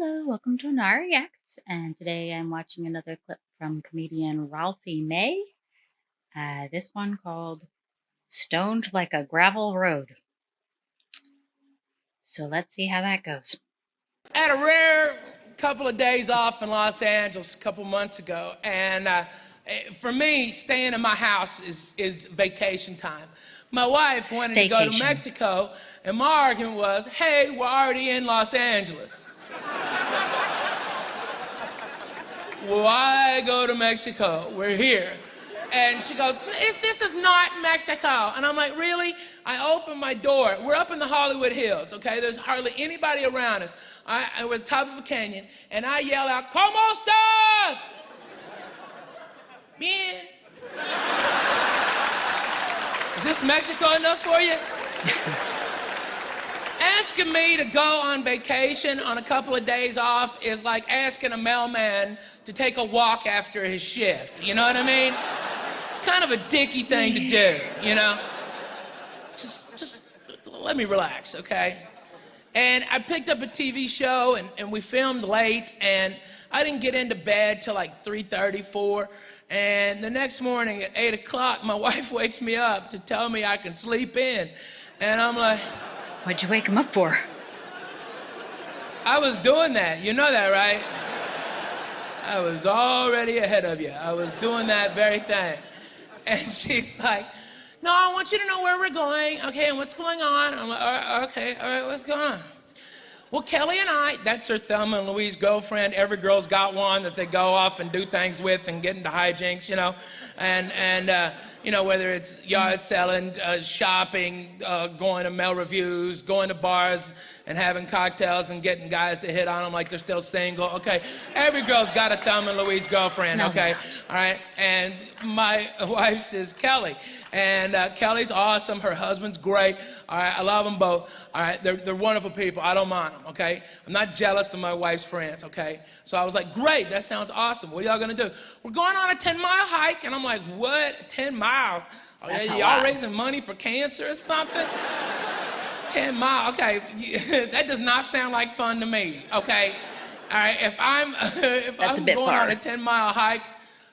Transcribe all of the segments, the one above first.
Hello, welcome to Ennara Reacts, and today I'm watching another clip from comedian Ralphie May. This one called Stoned Like a Gravel Road. So let's see how that goes. I had a rare couple of days off in Los Angeles a couple months ago, and for me, staying in my house is vacation time. My wife wanted to go to Mexico, and my argument was, hey, we're already in Los Angeles. Why go to Mexico? We're here. And she goes, this is not Mexico. And I'm like, really? I open my door. We're up in the Hollywood Hills, okay? There's hardly anybody around us. We're at the top of a canyon, and I yell out, ¿Cómo estás? Bien. Is this Mexico enough for you? Asking me to go on vacation on a couple of days off is like asking a mailman to take a walk after his shift. You know what I mean? It's kind of a dicky thing to do, you know? Just let me relax, okay? And I picked up a TV show, and we filmed late, and I didn't get into bed till like 3:30, 4. And the next morning at 8 o'clock, my wife wakes me up to tell me I can sleep in. And I'm like... What'd you wake him up for? I was doing that. You know that, right? I was already ahead of you. I was doing that very thing. And she's like, no, I want you to know where we're going, okay, and what's going on. I'm like, all right, what's going on? Well, Kelly and I, that's her Thelma and Louise girlfriend. Every girl's got one that they go off and do things with and get into hijinks, you know. And you know, whether it's yard selling, shopping, going to mail reviews, going to bars and having cocktails and getting guys to hit on them like they're still single. Okay, every girl's got a Thelma and Louise girlfriend, okay? All right, and my wife's is Kelly. And Kelly's awesome. Her husband's great. All right, I love them both. All right, they're wonderful people. I don't mind them, okay? I'm not jealous of my wife's friends, okay? So I was like, great, that sounds awesome. What are y'all gonna do? We're going on a 10-mile hike. And I'm like, what? 10 miles? Oh, yeah, y'all raising money for cancer or something? 10 miles, okay. That does not sound like fun to me, okay? All right, if I'm going on a 10-mile hike,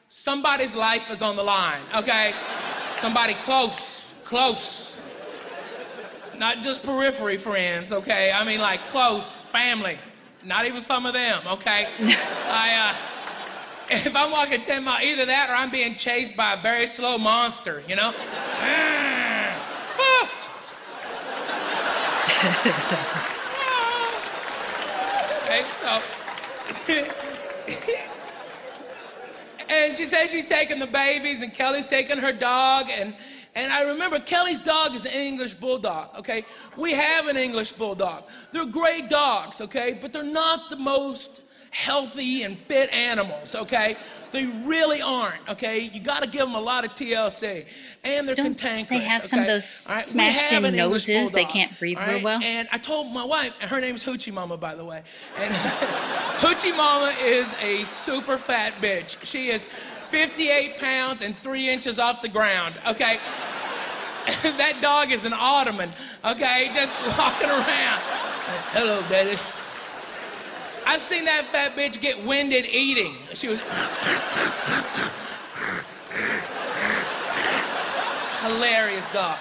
somebody's life is on the line, okay? Somebody close. Not just periphery friends, okay? I mean, like close family. Not even some of them, okay? If I'm walking 10 miles, either that or I'm being chased by a very slow monster, you know? Okay, so... And she says she's taking the babies, and Kelly's taking her dog, and I remember Kelly's dog is an English bulldog, okay? We have an English bulldog. They're great dogs, okay? But they're not the most healthy and fit animals, okay? They really aren't, okay? You gotta give them a lot of TLC. And they're cantankerous, they have some of those smashed-in noses? They can't breathe real well? And I told my wife, and her name's Hoochie Mama, by the way. And Hoochie Mama is a super fat bitch. She is 58 pounds and 3 inches off the ground, okay? That dog is an ottoman, okay? Just walking around. Hello, baby. I've seen that fat bitch get winded eating. She was... Hilarious dog,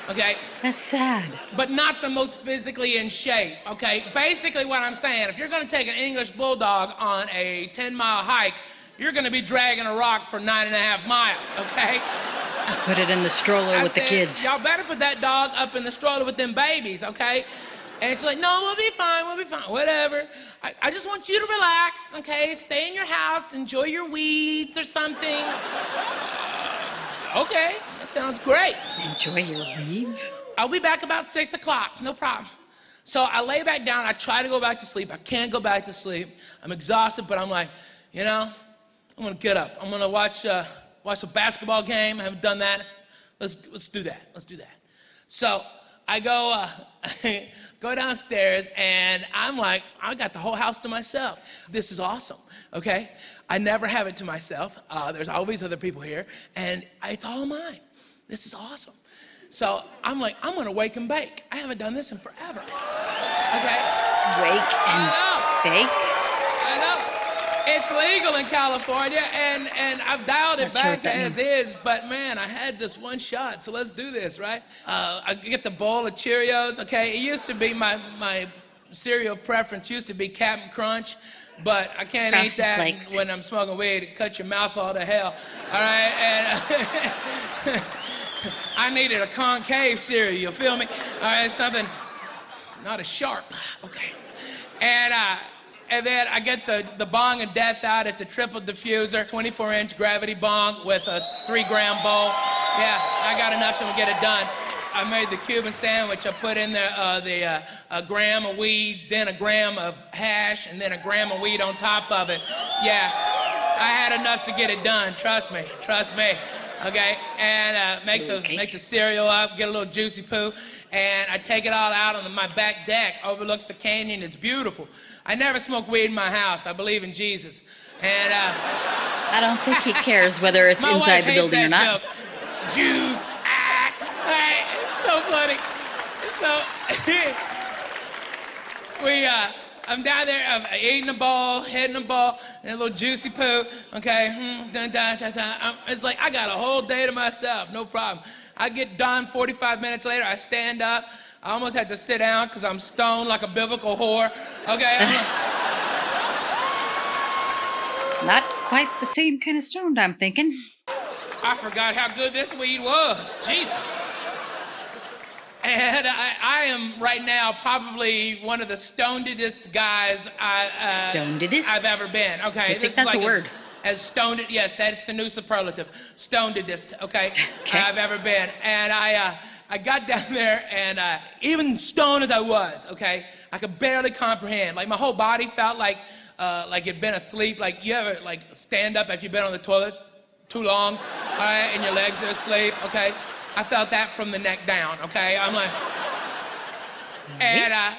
okay? That's sad. But not the most physically in shape, okay? Basically what I'm saying, if you're gonna take an English bulldog on a 10-mile hike, you're gonna be dragging a rock for 9.5 miles, okay? Put it in the stroller with the kids. Y'all better put that dog up in the stroller with them babies, okay? And she's like, no, we'll be fine, whatever. I just want you to relax, okay? Stay in your house, enjoy your weeds or something. Okay, that sounds great. Enjoy your weeds? I'll be back about 6 o'clock, no problem. So I lay back down, I try to go back to sleep. I can't go back to sleep. I'm exhausted, but I'm like, you know, I'm gonna get up. I'm gonna watch a basketball game. I haven't done that. Let's do that. So I go go downstairs, and I'm like, I got the whole house to myself. This is awesome, okay? I never have it to myself. There's always other people here, and it's all mine. This is awesome. So I'm like, I'm gonna wake and bake. I haven't done this in forever, okay? Wake and Fake? I know. It's legal in California, and I've dialed it Not sure what back that as means. is, but man, I had this one shot, so let's do this, right? I get the bowl of Cheerios, okay? It used to be my cereal preference used to be Captain Crunch, but I can't eat Frosted that Flakes. when I'm smoking weed. It cuts your mouth all to hell, all right? And I needed a concave cereal, you feel me? All right, something not as sharp, okay? And then I get the bong of death out. It's a triple diffuser, 24-inch gravity bong with a 3-gram bowl. Yeah, I got enough to get it done. I made the Cuban sandwich. I put in there a gram of weed, then a gram of hash, and then a gram of weed on top of it. Yeah, I had enough to get it done. Trust me. Okay, and make the cereal up, get a little juicy poo, and I take it all out on my back deck. Overlooks the canyon. It's beautiful. I never smoke weed in my house. I believe in Jesus. And I don't think he cares whether it's my inside wife the hates building or that not. joke. Jews. All right, so funny. So I'm down there, I'm eating a ball, hitting a ball, and a little juicy poo, okay? It's like I got a whole day to myself, no problem. I get done 45 minutes later, I stand up. I almost had to sit down because I'm stoned like a biblical whore, okay? Not quite the same kind of stoned, I'm thinking. I forgot how good this weed was, Jesus. And I am right now probably one of the stonedest guys Stonedest? I've ever been. Okay, I think that's a word. As stoned, yes, that's the new superlative. Stonedest, okay, I've ever been. And I got down there, and even stoned as I was, okay, I could barely comprehend. Like my whole body felt like it'd been asleep. Like you ever like stand up after you've been on the toilet too long, all right, and your legs are asleep, okay? I felt that from the neck down, okay? I'm like, and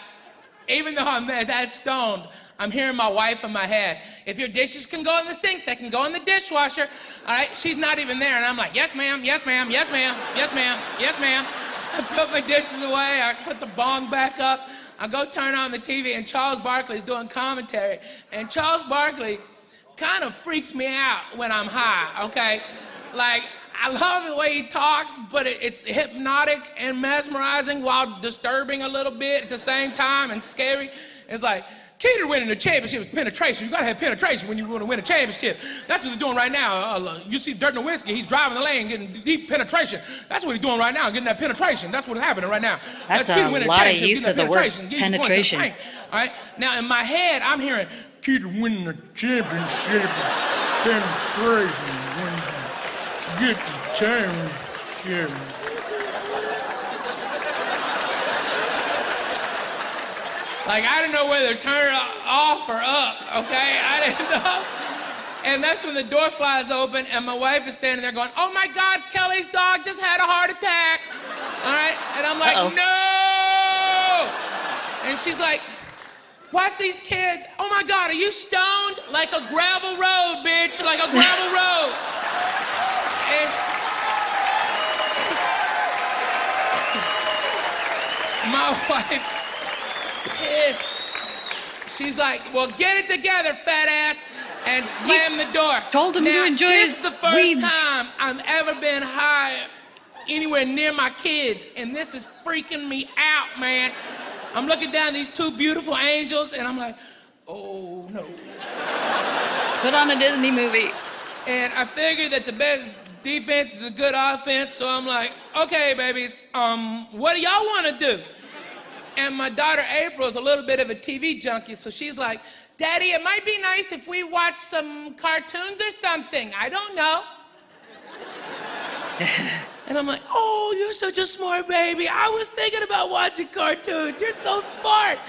even though I'm that stoned, I'm hearing my wife in my head. If your dishes can go in the sink, they can go in the dishwasher, all right? She's not even there, and I'm like, yes, ma'am, yes, ma'am, yes, ma'am, yes, ma'am, yes, ma'am. I put my dishes away, I put the bong back up, I go turn on the TV, and Charles Barkley's doing commentary, and Charles Barkley kind of freaks me out when I'm high, okay? Like, I love the way he talks, but it's hypnotic and mesmerizing while disturbing a little bit at the same time and scary. It's like, key to winning the championship is penetration. You gotta have penetration when you want to win a championship. That's what they're doing right now. You see Dirk Nowitzki, he's driving the lane, getting deep penetration. That's what he's doing right now, getting that penetration. That's what's happening right now. That's key a to winning lot of championship, use getting of that the word penetration. Gives you points in the penetration. paint. All right. Now in my head, I'm hearing key to winning the championship is penetration. When you get the championship. Like, I didn't know whether to turn it off or up, okay? I didn't know. And that's when the door flies open, and my wife is standing there going, oh my God, Kelly's dog just had a heart attack. All right? And I'm like, no! And she's like, watch these kids. Oh my God, are you stoned? Like a gravel road, bitch, like a gravel road. And my wife, pissed. She's like, well, get it together, fat ass, and slam the door. Told him to enjoy this his is the first weeds. time I've ever been high anywhere near my kids, and this is freaking me out, man. I'm looking down these two beautiful angels, and I'm like, oh, no. Put on a Disney movie. And I figured that the best defense is a good offense, so I'm like, okay, babies, what do y'all want to do? And my daughter April is a little bit of a TV junkie, so she's like, Daddy, it might be nice if we watch some cartoons or something. I don't know. And I'm like, oh, you're such a smart baby. I was thinking about watching cartoons. You're so smart.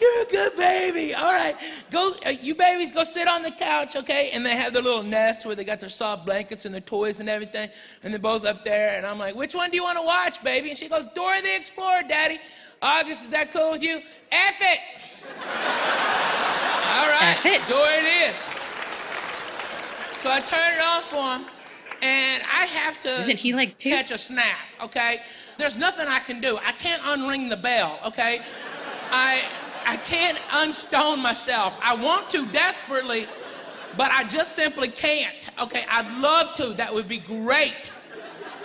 You're a good baby. All right, go, you babies go sit on the couch, okay? And they have their little nest where they got their soft blankets and their toys and everything. And they're both up there. And I'm like, which one do you want to watch, baby? And she goes, Dora the Explorer, Daddy. August, is that cool with you? F it. All right, F it. Dora it is. So I turn it on for him, and I have to Isn't he like 2? catch a snap, okay? There's nothing I can do. I can't unring the bell, okay? I I can't unstone myself. I want to desperately, but I just simply can't. Okay, I'd love to. That would be great.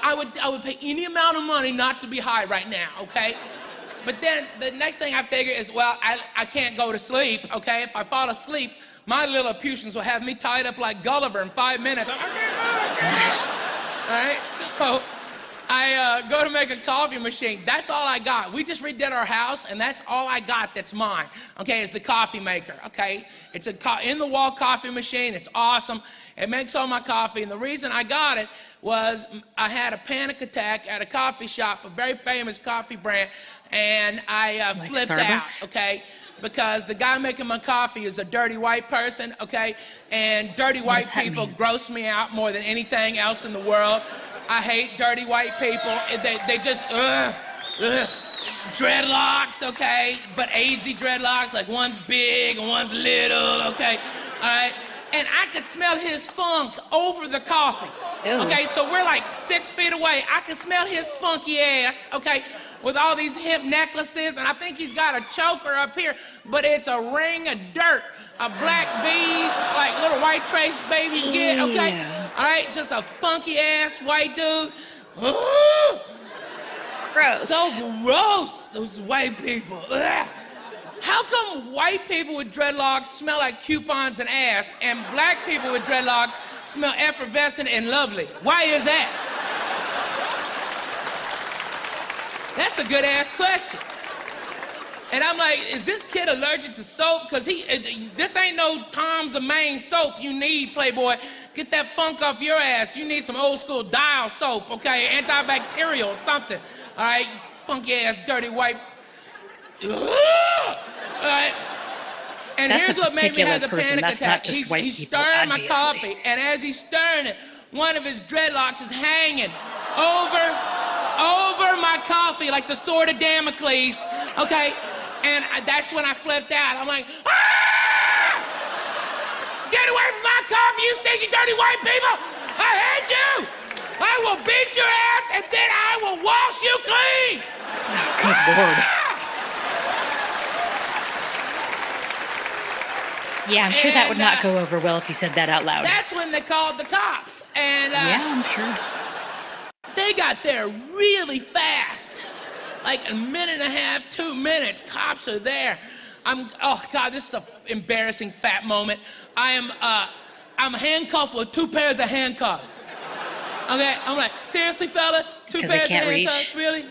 I would pay any amount of money not to be high right now, okay? But then the next thing I figure is, well, I can't go to sleep, okay? If I fall asleep, my Lilliputians will have me tied up like Gulliver in 5 minutes. I can't go. All right, so I go to make a coffee machine. That's all I got. We just redid our house, and that's all I got that's mine, okay, is the coffee maker, okay? It's a in-the-wall coffee machine. It's awesome. It makes all my coffee, and the reason I got it was I had a panic attack at a coffee shop, a very famous coffee brand, and I Like flipped Starbucks? out, okay? Because the guy making my coffee is a dirty white person, okay? And dirty white people gross me out more than anything else in the world. I hate dirty white people. They just, dreadlocks, okay? But AIDSy dreadlocks, like one's big and one's little, okay? All right? And I could smell his funk over the coffee. Ew. Okay, so we're like 6 feet away. I can smell his funky ass, okay, with all these hip necklaces, and I think he's got a choker up here, but it's a ring of dirt, of black beads, like little white trace babies get, okay? Yeah. All right, just a funky ass white dude. Ooh, Gross. so gross, those white people. Ugh. How come white people with dreadlocks smell like coupons and ass, and black people with dreadlocks smell effervescent and lovely? Why is that? That's a good ass question. And I'm like, is this kid allergic to soap? Because this ain't no Tom's of Maine soap you need, Playboy. Get that funk off your ass. You need some old school Dial soap, okay? Antibacterial or something. All right, funky ass, dirty white. Ugh! All right. And That's here's a what made me particular have the person. panic That's attack. not just white He's people, stirring my obviously. coffee, and as he's stirring it, one of his dreadlocks is hanging over my coffee like the sword of Damocles, okay? And that's when I flipped out. I'm like, ah! Get away from my coffee, you stinky, dirty white people! I hate you! I will beat your ass, and then I will wash you clean! Oh, good Lord. Yeah, I'm sure that would not go over well if you said that out loud. That's when they called the cops. And Yeah, I'm sure. they got there really fast. Like a minute and a half, 2 minutes, cops are there. Oh God, this is an embarrassing fat moment. I'm handcuffed with 2 pairs of handcuffs. Okay, I'm like, seriously, fellas? 2 'Cause they pairs of can't handcuffs, reach. really?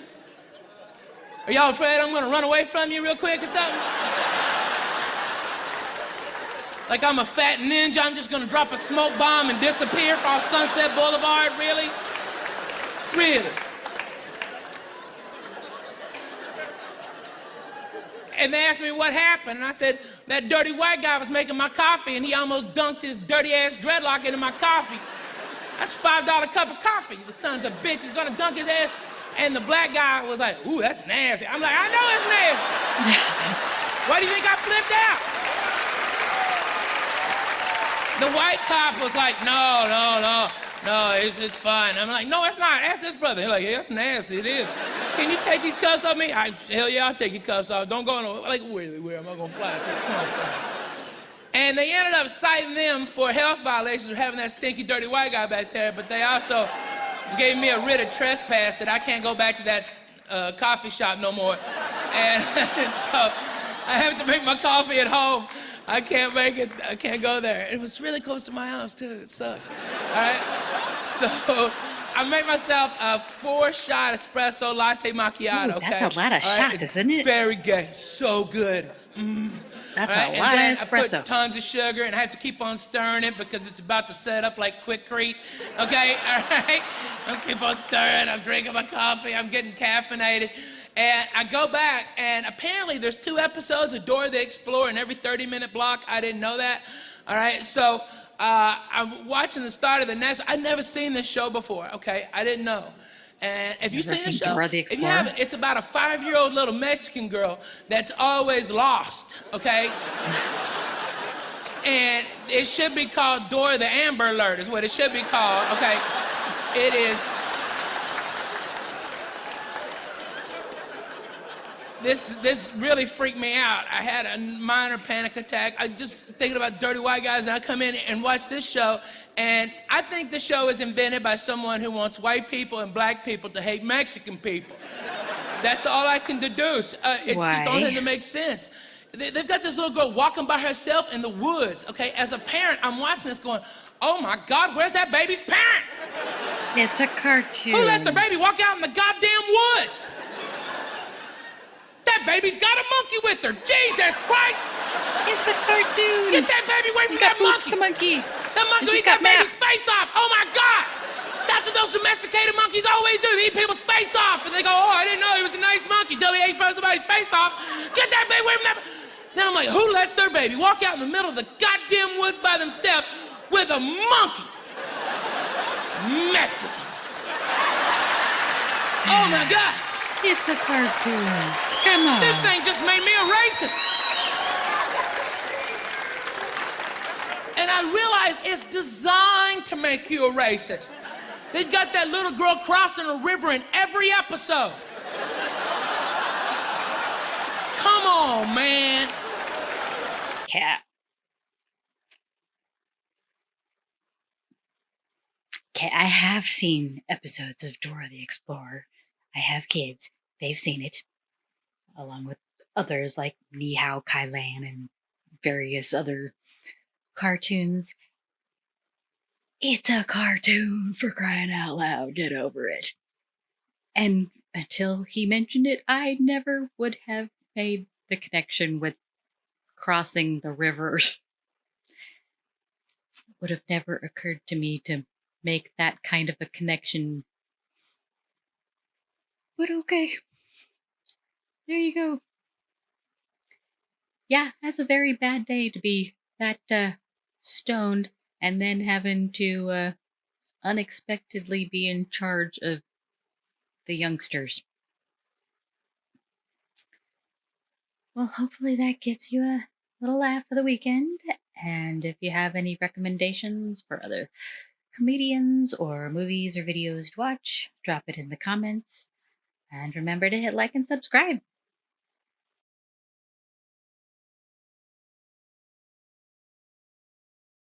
Are y'all afraid I'm gonna run away from you real quick or something? Like I'm a fat ninja, I'm just gonna drop a smoke bomb and disappear across Sunset Boulevard, really? Really? And they asked me what happened, and I said, that dirty white guy was making my coffee, and he almost dunked his dirty ass dreadlock into my coffee. That's a $5 cup of coffee. The son's a bitch, he's gonna dunk his ass. And the black guy was like, ooh, that's nasty. I'm like, I know it's nasty. Why do you think I flipped out? The white cop was like, no, it's fine. I'm like, no, it's not. Ask this brother. He's like, yeah, that's nasty. It is. Can you take these cuffs off me? Hell yeah, I'll take your cuffs off. Don't go no. Like, where am I gonna fly? Come on, son. And they ended up citing them for health violations for having that stinky, dirty white guy back there. But they also gave me a writ of trespass that I can't go back to that coffee shop no more. And so I have to make my coffee at home. I can't make it. I can't go there. It was really close to my house too. It sucks. All right. So I make myself a 4-shot espresso latte macchiato. Ooh, that's a lot of shots, isn't it? Very gay. So good. That's All right, a lot and of then I espresso. put tons of sugar, and I have to keep on stirring it because it's about to set up like Quickcrete. Okay, all right? I keep on stirring. I'm drinking my coffee. I'm getting caffeinated. And I go back, and apparently there's 2 episodes of Dora the Explorer in every 30-minute block. I didn't know that. All right, so I'm watching the start of the next. I've never seen this show before, okay? I didn't know. And if you've seen the show, Dora the if you Explorer? haven't, it's about a 5-year-old little Mexican girl that's always lost, okay? And it should be called Dora the Amber Alert is what it should be called, okay? It is. this really freaked me out. I had a minor panic attack. I just thinking about dirty white guys, and I come in and watch this show, and I think the show is invented by someone who wants white people and black people to hate Mexican people. That's all I can deduce. It just don't Why? even make sense. They've got this little girl walking by herself in the woods. Okay, as a parent, I'm watching this going, oh my God, where's that baby's parents? It's a cartoon. Who lets their baby walk out in the goddamn woods? That baby's got a monkey with her. Jesus Christ! It's a cartoon. Get that baby away from You got that Boots monkey. the monkey. That monkey she's eat that got baby's Matt. face off. Oh my God! That's what those domesticated monkeys always do. They eat people's face off. And they go, oh, I didn't know he was a nice monkey till he ate somebody's face off. Get that baby away from that. Then I'm like, who lets their baby walk out in the middle of the goddamn woods by themselves with a monkey? Mexicans. Oh my God. It's a cartoon. Come on. This thing just made me a racist. And I realize it's designed to make you a racist. They've got that little girl crossing a river in every episode. Come on, man. Cat. Okay, I have seen episodes of Dora the Explorer. I have kids. They've seen it, along with others like Ni Hao Kai Lan and various other cartoons. It's a cartoon, for crying out loud. Get over it. And until he mentioned it, I never would have made the connection with crossing the rivers. Would have never occurred to me to make that kind of a connection. But okay. There you go. Yeah, that's a very bad day to be that stoned and then having to unexpectedly be in charge of the youngsters. Well, hopefully that gives you a little laugh for the weekend. And if you have any recommendations for other comedians or movies or videos to watch, drop it in the comments. And remember to hit like and subscribe.